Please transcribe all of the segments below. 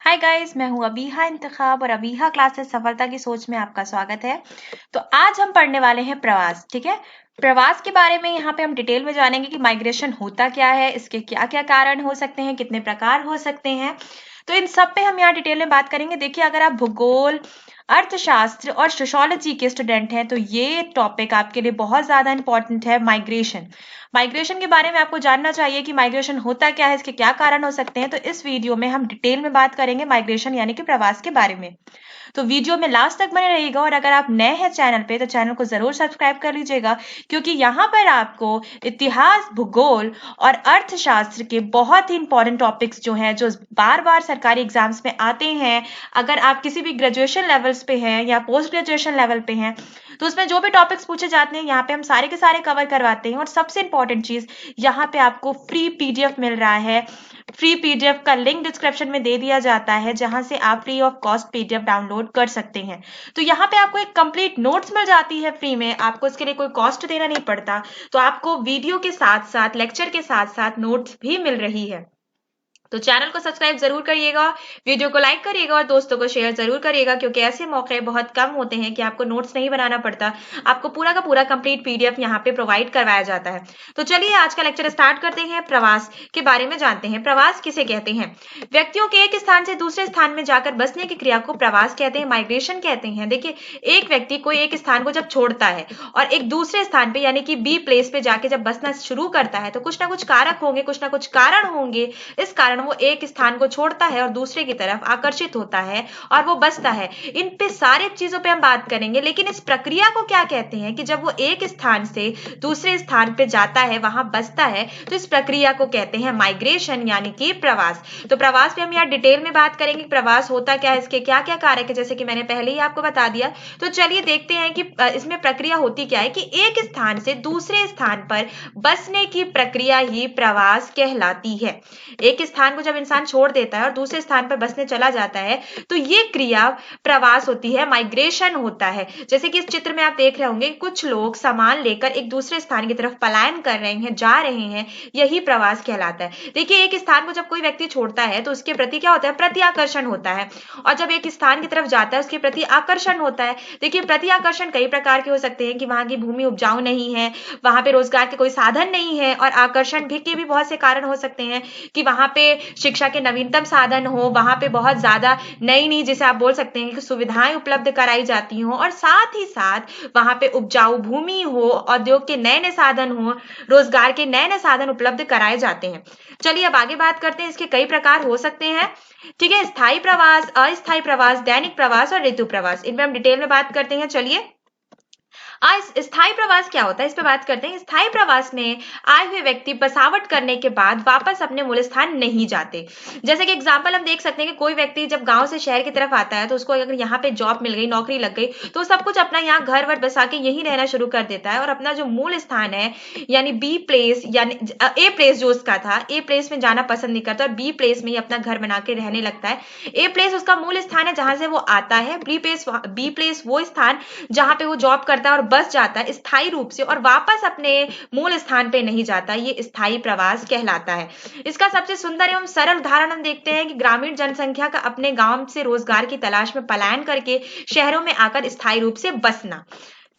Hi guys, मैं हूँ अबीहा इंतखाब और अबीहा क्लासेस सफलता की सोच में आपका स्वागत है। तो आज हम पढ़ने वाले हैं प्रवास। ठीक है, प्रवास के बारे में यहाँ पे हम डिटेल में जानेंगे कि माइग्रेशन होता क्या है, इसके क्या क्या कारण हो सकते हैं, कितने प्रकार हो सकते हैं। तो इन सब पे हम यहाँ डिटेल में बात करेंगे। देखिए, अगर आप भूगोल, अर्थशास्त्र और सोशियोलॉजी के स्टूडेंट हैं तो ये टॉपिक आपके लिए बहुत ज्यादा इंपॉर्टेंट है। माइग्रेशन के बारे में आपको जानना चाहिए कि माइग्रेशन होता क्या है, इसके क्या कारण हो सकते हैं। तो इस वीडियो में हम डिटेल में बात करेंगे माइग्रेशन यानी कि प्रवास के बारे में। तो वीडियो में लास्ट तक बने रहिएगा और अगर आप नए हैं चैनल पे तो चैनल को जरूर सब्सक्राइब कर लीजिएगा, क्योंकि यहाँ पर आपको इतिहास, भूगोल और अर्थशास्त्र के बहुत ही इंपॉर्टेंट टॉपिक्स जो हैं, जो बार बार सरकारी एग्जाम्स में आते हैं, अगर आप किसी भी ग्रेजुएशन लेवल्स पे हैं या पोस्ट ग्रेजुएशन लेवल पे हैं तो उसमें जो भी टॉपिक्स पूछे जाते हैं यहाँ पे हम सारे के सारे कवर करवाते हैं। और सबसे इंपॉर्टेंट चीज, यहाँ पे आपको फ्री पीडीएफ मिल रहा है। फ्री पीडीएफ का लिंक डिस्क्रिप्शन में दे दिया जाता है, जहां से आप free of cost PDF download कर सकते हैं। तो यहाँ पे आपको एक कंप्लीट नोट्स मिल जाती है फ्री में, आपको इसके लिए कोई कॉस्ट देना नहीं पड़ता। तो आपको वीडियो के साथ साथ, लेक्चर के साथ साथ नोट्स भी मिल रही है। तो चैनल को सब्सक्राइब जरूर करिएगा, वीडियो को लाइक करिएगा और दोस्तों को शेयर जरूर करिएगा, क्योंकि ऐसे मौके बहुत कम होते हैं कि आपको नोट्स नहीं बनाना पड़ता, आपको पूरा का पूरा कंप्लीट पीडीएफ यहाँ पे प्रोवाइड करवाया जाता है। तो चलिए आज का लेक्चर स्टार्ट करते हैं। प्रवास के बारे में जानते हैं। प्रवास किसे कहते हैं? व्यक्तियों के एक स्थान से दूसरे स्थान में जाकर बसने की क्रिया को प्रवास कहते हैं, माइग्रेशन कहते हैं। देखिए, एक व्यक्ति कोई एक स्थान को जब छोड़ता है और एक दूसरे स्थान पे यानी कि बी प्लेस पे जाके जब बसना शुरू करता है तो कुछ ना कुछ कारक होंगे, कुछ ना कुछ कारण होंगे, इस कारण वो एक स्थान को छोड़ता है और दूसरे की तरफ आकर्षित होता है और वो बसता है। इन पे सारे चीजों पे हम बात करेंगे, लेकिन इस प्रक्रिया को क्या कहते हैं कि जब वो एक स्थान से दूसरे स्थान पे जाता है, वहां बसता है, तो इस प्रक्रिया को कहते हैं माइग्रेशन यानी कि प्रवास। तो प्रवास पे हम यहाँ डिटेल में बात करेंगे, प्रवास होता क्या है, इसके क्या क्या कारक है, जैसे कि मैंने पहले ही आपको बता दिया। तो चलिए देखते हैं कि इसमें प्रक्रिया होती क्या है कि एक स्थान से दूसरे स्थान पर बसने की प्रक्रिया ही प्रवास कहलाती है। एक स्थान को जब इंसान छोड़ देता है और दूसरे स्थान पर बसने चला जाता है तो ये क्रिया प्रवास होती है, माइग्रेशन होता है। जैसे कि इस चित्र में आप देख रहे होंगे, कुछ लोग सामान लेकर एक दूसरे स्थान की तरफ पलायन कर रहे हैं, जा रहे हैं, यही प्रवास कहलाता है। देखिए, एक स्थान को जब कोई व्यक्ति छोड़ता है तो उसके प्रति क्या होता है? प्रति आकर्षण होता है, और जब एक स्थान की तरफ जाता है उसके प्रति आकर्षण होता है। देखिए, प्रति आकर्षण कई प्रकार के हो सकते हैं कि वहां की भूमि उपजाऊ नहीं है, वहां पे रोजगार के कोई साधन नहीं है, और आकर्षण भी के भी बहुत से कारण हो सकते हैं कि वहां पे शिक्षा के नवीनतम साधन हो, वहां पे बहुत ज्यादा नई नई, जैसे आप बोल सकते हैं कि सुविधाएं उपलब्ध कराई जाती हो, और साथ ही साथ वहां पे उपजाऊ भूमि हो, उद्योग के नए नए साधन हो, रोजगार के नए नए साधन उपलब्ध कराए जाते हैं। चलिए अब आगे बात करते हैं, इसके कई प्रकार हो सकते हैं। ठीक है, स्थायी प्रवास, अस्थायी प्रवास, दैनिक प्रवास और ऋतु प्रवास, इनमें हम डिटेल में बात करते हैं। चलिए, स्थायी प्रवास क्या होता है, इस पे बात करते हैं। स्थायी प्रवास में आए हुए व्यक्ति बसावट करने के बाद वापस अपने मूल स्थान नहीं जाते। जैसे कि एग्जांपल हम देख सकते हैं कि कोई व्यक्ति जब गांव से शहर की तरफ आता है तो उसको अगर यहाँ पे जॉब मिल गई, नौकरी लग गई, तो सब कुछ अपना यहाँ घर वर बसा के यहीं रहना शुरू कर देता है और अपना जो मूल स्थान है यानी बी प्लेस यानी ए प्लेस जो उसका था, ए प्लेस में जाना पसंद नहीं करता और बी प्लेस में ही अपना घर बना के रहने लगता है। ए प्लेस उसका मूल स्थान है जहां से वो आता है, बी प्लेस वो स्थान जहां पे वो जॉब करता है और बस जाता है स्थायी रूप से और वापस अपने मूल स्थान पे नहीं जाता, ये स्थायी प्रवास कहलाता है। इसका सबसे सुंदर एवं सरल उदाहरण हम देखते हैं कि ग्रामीण जनसंख्या का अपने गांव से रोजगार की तलाश में पलायन करके शहरों में आकर स्थायी रूप से बसना।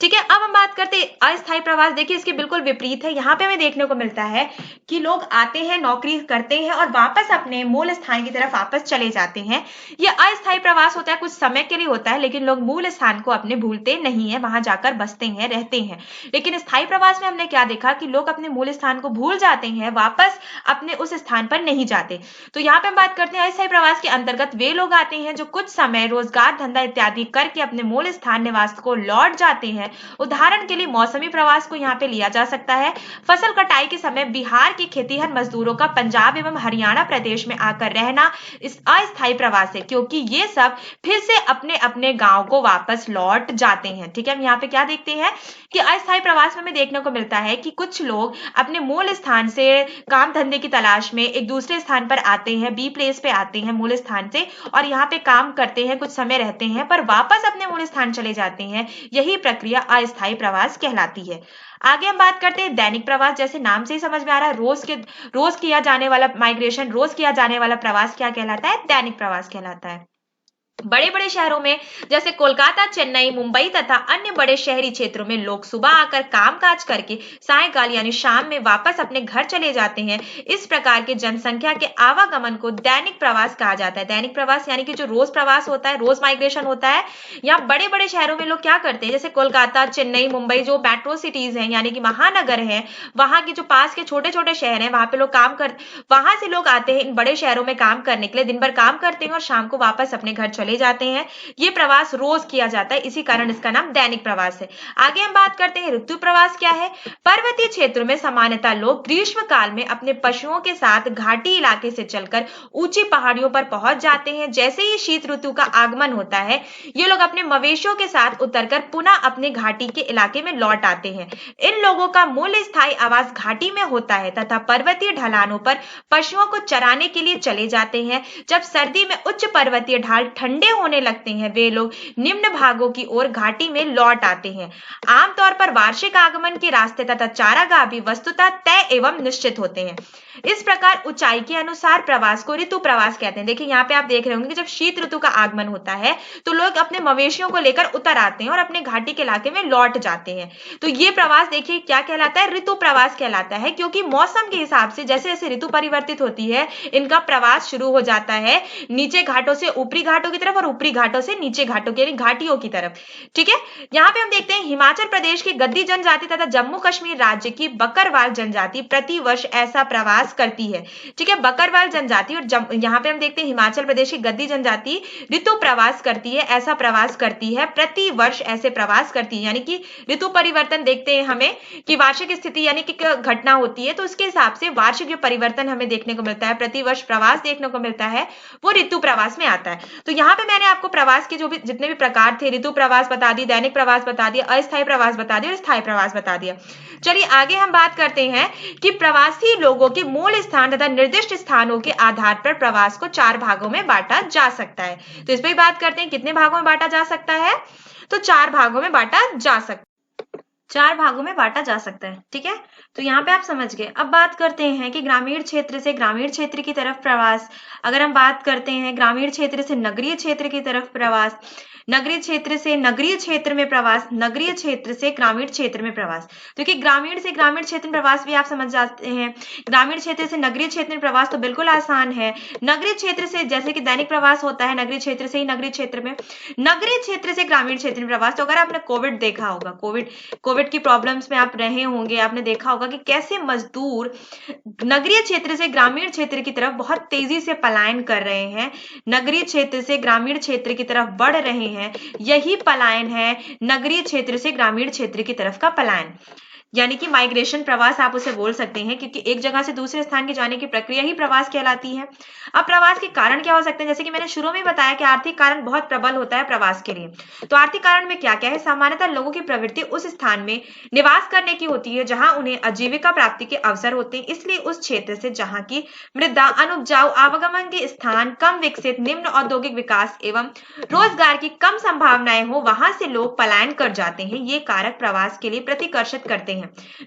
ठीक है, अब हम बात करते हैं अस्थायी प्रवास। देखिए, इसके बिल्कुल विपरीत है। यहाँ पे हमें देखने को मिलता है कि लोग आते हैं, नौकरी करते हैं और वापस अपने मूल स्थान की तरफ वापस चले जाते हैं। यह अस्थायी प्रवास होता है, कुछ समय के लिए होता है, लेकिन लोग मूल स्थान को अपने भूलते नहीं है, वहां जाकर बसते हैं, रहते हैं। लेकिन स्थायी प्रवास में हमने क्या देखा कि लोग अपने मूल स्थान को भूल जाते हैं, वापस अपने उस स्थान पर नहीं जाते। तो यहाँ पे हम बात करते हैं अस्थायी प्रवास के अंतर्गत वे लोग आते हैं जो कुछ समय रोजगार, धंधा इत्यादि करके अपने मूल स्थान निवास को लौट जाते हैं। उदाहरण के लिए मौसमी प्रवास को यहाँ पे लिया जा सकता है। फसल कटाई के समय बिहार के खेतीहर मजदूरों का पंजाब एवं हरियाणा प्रदेश में आकर रहना इस अस्थायी प्रवास है, क्योंकि ये सब फिर से अपने अपने गांव को वापस लौट जाते हैं। ठीक है, हम यहाँ पे क्या देखते हैं कि अस्थायी प्रवास में हमें देखने को मिलता है कि कुछ लोग अपने मूल स्थान से काम धंधे की तलाश में एक दूसरे स्थान पर आते हैं, बी प्लेस पे आते हैं मूल स्थान से, और यहाँ पे काम करते हैं, कुछ समय रहते हैं, पर वापस अपने मूल स्थान चले जाते हैं। यही प्रक्रिया प्रक्रिया अस्थायी प्रवास कहलाती है। आगे हम बात करते हैं दैनिक प्रवास। जैसे नाम से ही समझ में आ रहा है, रोज किया जाने वाला माइग्रेशन, रोज किया जाने वाला प्रवास क्या कहलाता है? दैनिक प्रवास कहलाता है। बड़े बड़े शहरों में जैसे कोलकाता, चेन्नई, मुंबई तथा अन्य बड़े शहरी क्षेत्रों में लोग सुबह आकर कामकाज करके सायंकाल यानी शाम में वापस अपने घर चले जाते हैं। इस प्रकार के जनसंख्या के आवागमन को दैनिक प्रवास कहा जाता है। दैनिक प्रवास यानी कि जो रोज प्रवास होता है, रोज माइग्रेशन होता है। यहाँ बड़े बड़े शहरों में लोग क्या करते हैं, जैसे कोलकाता, चेन्नई, मुंबई, जो मेट्रो सिटीज हैं यानी कि महानगर है, वहां की जो पास के छोटे छोटे शहर हैं, वहां पे लोग वहां से लोग आते हैं इन बड़े शहरों में काम करने के लिए, दिन भर काम करते हैं और शाम को वापस अपने घर चले जाते हैं। ये प्रवास रोज किया जाता है, इसी कारण इसका नाम दैनिक प्रवास है। आगे हम बात करते हैं ऋतु प्रवास क्या है। पर्वतीय क्षेत्रों में सामान्यतः लोग ग्रीष्म काल में अपने पशुओं के साथ घाटी इलाके से चलकर ऊंची पहाड़ियों पर पहुंच जाते हैं। जैसे ही शीत ऋतु का आगमन होता है, ये लोग अपने मवेशियों के साथ उतरकर पुनः अपने घाटी के इलाके में लौट आते हैं। इन लोगों का मूल स्थायी आवास घाटी में होता है तथा पर्वतीय ढलानों पर पशुओं को चराने के लिए चले जाते हैं। जब सर्दी में उच्च पर्वतीय ढाल ठंडे होने लगते हैं, वे लोग निम्न भागों की ओर घाटी में लौट आते हैं। आमतौर पर वार्षिक आगमन के रास्ते तथा चारागाह भी वस्तुतः तय एवं निश्चित होते हैं। इस प्रकार ऊंचाई के अनुसार प्रवास को ऋतु प्रवास कहते हैं। देखिए यहाँ पे आप देख रहे होंगे कि जब शीत ऋतु का आगमन होता है तो लोग अपने मवेशियों को लेकर उतर आते हैं और अपने घाटी के इलाके में लौट जाते हैं। तो ये प्रवास देखिए क्या कहलाता है? ऋतु प्रवास कहलाता है, क्योंकि मौसम के हिसाब से जैसे जैसे ऋतु परिवर्तित होती है, इनका प्रवास शुरू हो जाता है नीचे घाटों से ऊपरी घाटों की तरफ और ऊपरी घाटों से नीचे घाटों की घाटियों की तरफ। ठीक है, यहाँ पे हम देखते हैं हिमाचल प्रदेश की गद्दी जनजाति तथा जम्मू कश्मीर राज्य की बकरवाल जनजाति प्रतिवर्ष ऐसा प्रवास करती है। ठीक है, बकरवाल जनजाति और यहाँ पे हम देखते हैं हिमाचल प्रदेश की गद्दी जनजाति ऋतु प्रवास करती है, ऐसा प्रवास करती है, प्रतिवर्ष ऐसे प्रवास करती है। यानी कि ऋतु परिवर्तन देखते हैं हमें कि वार्षिक स्थिति यानी कि घटना होती है, तो उसके हिसाब से वार्षिक जो परिवर्तन हमें देखने को मिलता है, प्रतिवर्ष प्रवास देखने को मिलता है, वो ऋतु प्रवास में आता है। तो यहाँ पे मैंने आपको प्रवास के जो भी जितने भी प्रकार थे, ऋतु प्रवास बता दी, दैनिक प्रवास बता दिया, अस्थायी प्रवास बता दिया और स्थायी प्रवास बता दिया। चलिए आगे हम बात करते हैं कि प्रवासी लोगों के मूल स्थान तथा निर्दिष्ट स्थानों के आधार पर प्रवास को 4 भागों में बांटा जा सकता है। तो इस पर बात करते हैं कितने भागों में बांटा जा सकता है? तो 4 भागों में बांटा जा सकता है। 4 भागों में बांटा जा सकता है। ठीक है, तो यहाँ पे आप समझ गए। अब बात करते हैं कि ग्रामीण क्षेत्र से ग्रामीण क्षेत्र की तरफ प्रवास। अगर हम बात करते हैं ग्रामीण क्षेत्र से नगरीय क्षेत्र की तरफ प्रवास, नगरीय क्षेत्र से नगरीय क्षेत्र में प्रवास, नगरीय क्षेत्र से ग्रामीण क्षेत्र में प्रवास। क्योंकि ग्रामीण से ग्रामीण क्षेत्र में प्रवास भी आप समझ जाते हैं, ग्रामीण क्षेत्र से नगरीय क्षेत्र में प्रवास तो बिल्कुल आसान है। नगरीय क्षेत्र से जैसे कि दैनिक प्रवास होता है नगरीय क्षेत्र से ही नगरीय क्षेत्र में, नगरीय क्षेत्र से ग्रामीण क्षेत्र में प्रवास। तो अगर आपने कोविड देखा होगा, कोविड की प्रॉब्लम्स में आप रहे होंगे, आपने देखा होगा कि कैसे मजदूर नगरीय क्षेत्र से ग्रामीण क्षेत्र की तरफ बहुत तेजी से पलायन कर रहे हैं, नगरीय क्षेत्र से ग्रामीण क्षेत्र की तरफ बढ़ रहे हैं। यही पलायन है नगरीय क्षेत्र से ग्रामीण क्षेत्र की तरफ का पलायन, यानी कि माइग्रेशन प्रवास आप उसे बोल सकते हैं, क्योंकि एक जगह से दूसरे स्थान के जाने की प्रक्रिया ही प्रवास कहलाती है। अब प्रवास के कारण क्या हो सकते हैं? जैसे कि मैंने शुरू में बताया कि आर्थिक कारण बहुत प्रबल होता है प्रवास के लिए। तो आर्थिक कारण में क्या क्या है? सामान्यतः लोगों की प्रवृत्ति उस स्थान में निवास करने की होती है जहां उन्हें आजीविका प्राप्ति के अवसर होते हैं, इसलिए उस क्षेत्र से जहां की मृदा अनुपजाऊ, आवागमन के स्थान कम विकसित, निम्न औद्योगिक विकास एवं रोजगार की कम संभावनाएं हो, वहां से लोग पलायन कर जाते हैं। ये कारक प्रवास के लिए प्रतिकर्षित करते हैं।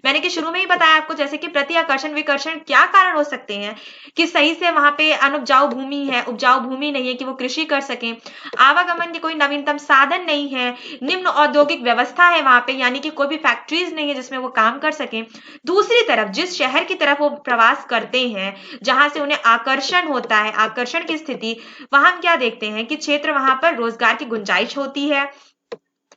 मैंने कि शुरू में ही बताया आपको, जैसे कि प्रति आकर्षण विकर्षण क्या कारण हो सकते हैं कि सही से वहां पे अनुपजाऊ भूमि है, उपजाऊ भूमि नहीं है कि वो कृषि कर सके, आवागमन के कोई नवीनतम साधन नहीं है, निम्न औद्योगिक व्यवस्था है वहां पे, यानी कि कोई भी फैक्ट्रीज नहीं है जिसमें वो काम कर सके। दूसरी तरफ जिस शहर की तरफ वो प्रवास करते हैं, जहां से उन्हें आकर्षण होता है, आकर्षण की स्थिति, वहां हम क्या देखते हैं कि क्षेत्र वहां पर रोजगार की गुंजाइश होती है,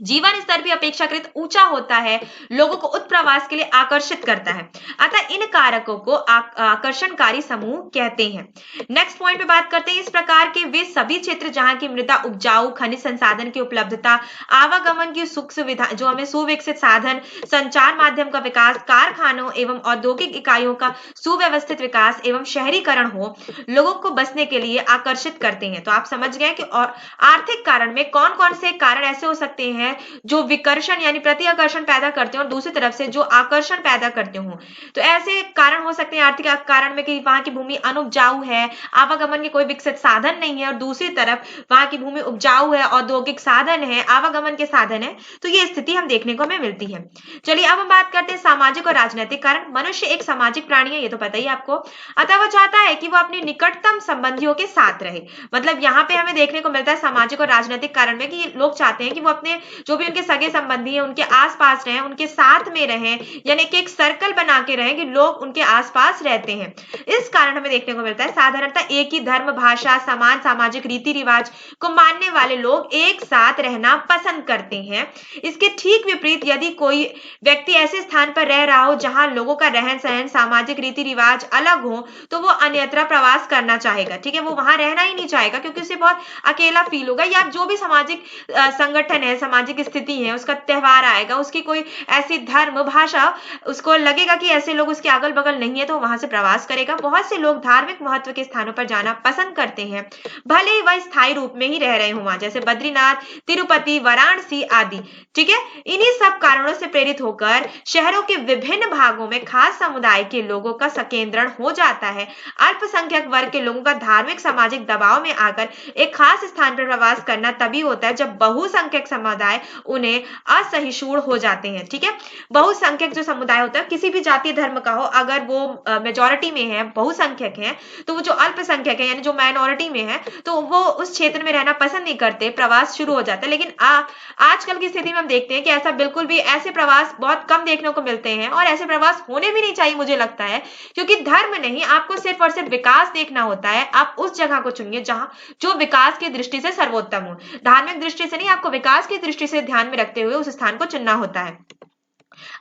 जीवन स्तर भी अपेक्षाकृत ऊंचा होता है, लोगों को उत्प्रवास के लिए आकर्षित करता है। अतः इन कारकों को आकर्षणकारी समूह कहते हैं। नेक्स्ट पॉइंट पे बात करते हैं, इस प्रकार के वे सभी क्षेत्र जहां की मृदा उपजाऊ, खनिज संसाधन की उपलब्धता, आवागमन की सुख सुविधा, जो हमें सुविकसित साधन, संचार माध्यम का विकास, कारखानों एवं औद्योगिक इकाइयों का सुव्यवस्थित विकास एवं शहरीकरण हो, लोगों को बसने के लिए आकर्षित करते हैं। तो आप समझ गए कि और आर्थिक कारण में कौन कौन से कारण ऐसे हो सकते हैं है जो विकर्षण यानी प्रति आकर्षण पैदा करते हो और दूसरी तरफ से जो आकर्षण पैदा करते हो। तो ऐसे कारण हो सकते हैं आर्थिक कारण में कि वहां की भूमि अनुपजाऊ है, आवागमन के कोई विकसित साधन नहीं है, और दूसरी तरफ वहां की भूमि उपजाऊ है, औद्योगिक साधन है, आवागमन के साधन है। तो ये स्थिति हम देखने को हमें मिलती है। चलिए अब हम बात करते हैं सामाजिक और राजनीतिक कारण। मनुष्य एक सामाजिक प्राणी है, ये तो पता ही आपको, अतः वो चाहता है कि वो अपने निकटतम संबंधियों के साथ रहे। मतलब यहाँ पे हमें देखने को मिलता है सामाजिक और राजनीतिक कारण में कि लोग चाहते हैं कि वो अपने जो भी उनके सगे संबंधी हैं उनके आसपास रहें, उनके साथ में रहें, यानी कि एक सर्कल बना के रहें कि लोग उनके आसपास रहते हैं। इस कारण हमें देखने को मिलता है साधारणतः एक ही धर्म, भाषा, समान सामाजिक रीति रिवाज को मानने वाले लोग एक साथ रहना पसंद करते हैं। इसके ठीक विपरीत यदि कोई व्यक्ति ऐसे स्थान पर रह रहा हो जहां लोगों का रहन सहन, सामाजिक रीति रिवाज अलग हो, तो वो अन्यत्र प्रवास करना चाहेगा। ठीक है, वो वहां रहना ही नहीं चाहेगा क्योंकि उसे बहुत अकेला फील होगा, या जो भी सामाजिक संगठन है, सामाजिक स्थिति है, उसका त्योहार आएगा, उसकी कोई ऐसी धर्म, भाषा, उसको लगेगा कि ऐसे लोग उसके अगल बगल नहीं है, तो वहां से प्रवास करेगा। बहुत से लोग धार्मिक महत्व के स्थानों पर जाना पसंद करते हैं, भले ही वह स्थायी रूप में ही रह रहे हो वहां, जैसे बद्रीनाथ, तिरुपति, वाराणसी आदि। ठीक है, इन्हीं सब कारणों से प्रेरित होकर शहरों के विभिन्न भागों में खास समुदाय के लोगों का संकेंद्रण हो जाता है। अल्पसंख्यक वर्ग के लोगों का धार्मिक सामाजिक दबाव में आकर एक खास स्थान पर प्रवास करना तभी होता है जब बहुसंख्यक समुदाय उन्हें असहिष्णु हो जाते हैं। ठीक है, बहुसंख्यक जो समुदाय होता है, किसी भी जाति धर्म का हो, अगर वो मेजोरिटी में है, बहुसंख्यक है, तो वो जो अल्पसंख्यक है यानी जो माइनॉरिटी में है, तो वो उस क्षेत्र में रहना पसंद नहीं करते, प्रवास शुरू हो जाता है। लेकिन आजकल की स्थिति में हम देखते हैं कि ऐसा बिल्कुल भी, ऐसे प्रवास बहुत कम देखने को मिलते हैं, और ऐसे प्रवास होने भी नहीं चाहिए मुझे लगता है, क्योंकि धर्म नहीं, आपको सिर्फ और सिर्फ विकास देखना होता है। आप उस जगह को चुनिए जहां जो विकास की दृष्टि से सर्वोत्तम हो, धार्मिक दृष्टि से नहीं, आपको विकास की दृष्टि से ध्यान में रखते हुए उस स्थान को चुनना होता है।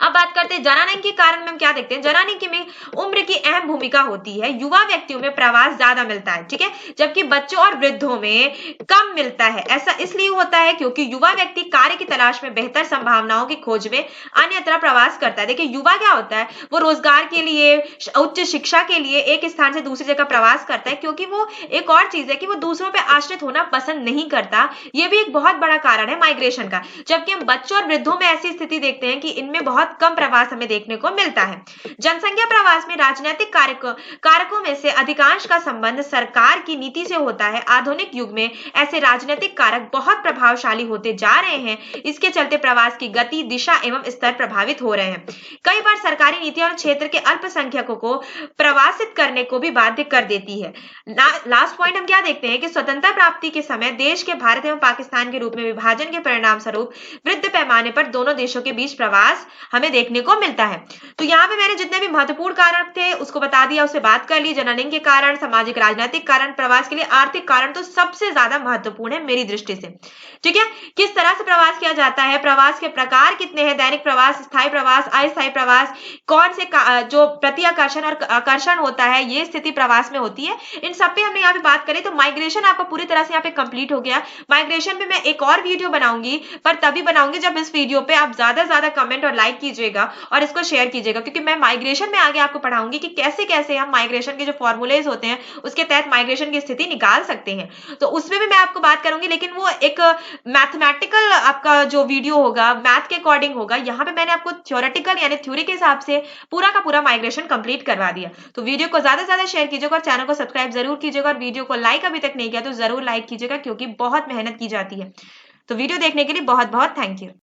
अब बात करते हैं जनानी के कारण में हम क्या देखते हैं। जनानी में उम्र की अहम भूमिका होती है। युवा व्यक्तियों में प्रवास ज्यादा मिलता है, ठीक है, जबकि बच्चों और वृद्धों में कम मिलता है। ऐसा इसलिए होता है क्योंकि युवा व्यक्ति कार्य की तलाश में बेहतर संभावनाओं की खोज में अन्यत्र प्रवास करता है। देखिए, युवा क्या होता है, वो रोजगार के लिए, उच्च शिक्षा के लिए एक स्थान से दूसरी जगह प्रवास करता है, क्योंकि वो एक और चीज है कि वो दूसरों पर आश्रित होना पसंद नहीं करता। ये भी एक बहुत बड़ा कारण है माइग्रेशन का। जबकि हम बच्चों और वृद्धों में ऐसी स्थिति देखते हैं कि इनमें बहुत कम प्रवास हमें देखने को मिलता है। जनसंख्या प्रवास में राजनीतिक कारकों में से अधिकांश का संबंध सरकार की नीति से होता है। आधुनिक युग में ऐसे राजनीतिक कारक बहुत प्रभावशाली होते जा रहे हैं। इसके चलते प्रवास की गति, दिशा एवं स्तर प्रभावित हो रहे हैं। कई बार सरकारी नीतियां और क्षेत्र के अल्पसंख्यकों को प्रवासित करने को भी बाध्य कर देती है। लास्ट पॉइंट हम क्या देखते हैं कि स्वतंत्रता प्राप्ति के समय देश के भारत एवं पाकिस्तान के रूप में विभाजन के परिणाम स्वरूप वृद्ध पैमाने पर दोनों देशों के बीच प्रवास हमें देखने को मिलता है। तो यहाँ पे मैंने जितने भी महत्वपूर्ण कारक थे उसको बता दिया, उससे बात कर ली। जननलिंग के कारण, सामाजिक राजनीतिक कारण, प्रवास के लिए आर्थिक कारण तो सबसे ज्यादा महत्वपूर्ण है मेरी दृष्टि से। ठीक है, किस तरह से प्रवास किया जाता है, प्रवास के प्रकार कितने हैं, दैनिक प्रवास, स्थायी प्रवास, अस्थायी प्रवास, कौन से जो प्रति आकर्षण और आकर्षण होता है, ये स्थिति प्रवास में होती है। इन सब पे हमने यहाँ पे बात करी। तो माइग्रेशन आपका पूरी तरह से यहाँ पे कंप्लीट हो गया। माइग्रेशन पे मैं एक और वीडियो बनाऊंगी, पर तभी बनाऊंगी जब इस वीडियो पे आप ज्यादा ज्यादा कमेंट और लाइक कीजिएगा और इसको शेयर कीजिएगा, क्योंकि मैं माइग्रेशन में आगे आपको पढ़ाऊंगी कि कैसे कैसे हम माइग्रेशन के जो फॉर्मूलेज होते हैं उसके तहत माइग्रेशन की स्थिति निकाल सकते हैं। तो उसमें भी मैं आपको बात करूंगी, लेकिन वो एक मैथमेटिकल आपका जो वीडियो होगा, मैथ के अकॉर्डिंग होगा। यहाँ पे मैंने आपको थ्योरेटिकल यानी थ्योरी के हिसाब से पूरा का पूरा माइग्रेशन कंप्लीट करवा दिया। तो वीडियो को ज्यादा से ज्यादा शेयर कीजिएगा और चैनल को सब्सक्राइब जरूर कीजिएगा, और वीडियो को लाइक अभी तक नहीं किया तो जरूर लाइक कीजिएगा, क्योंकि बहुत मेहनत की जाती है। तो वीडियो देखने के लिए बहुत बहुत थैंक यू।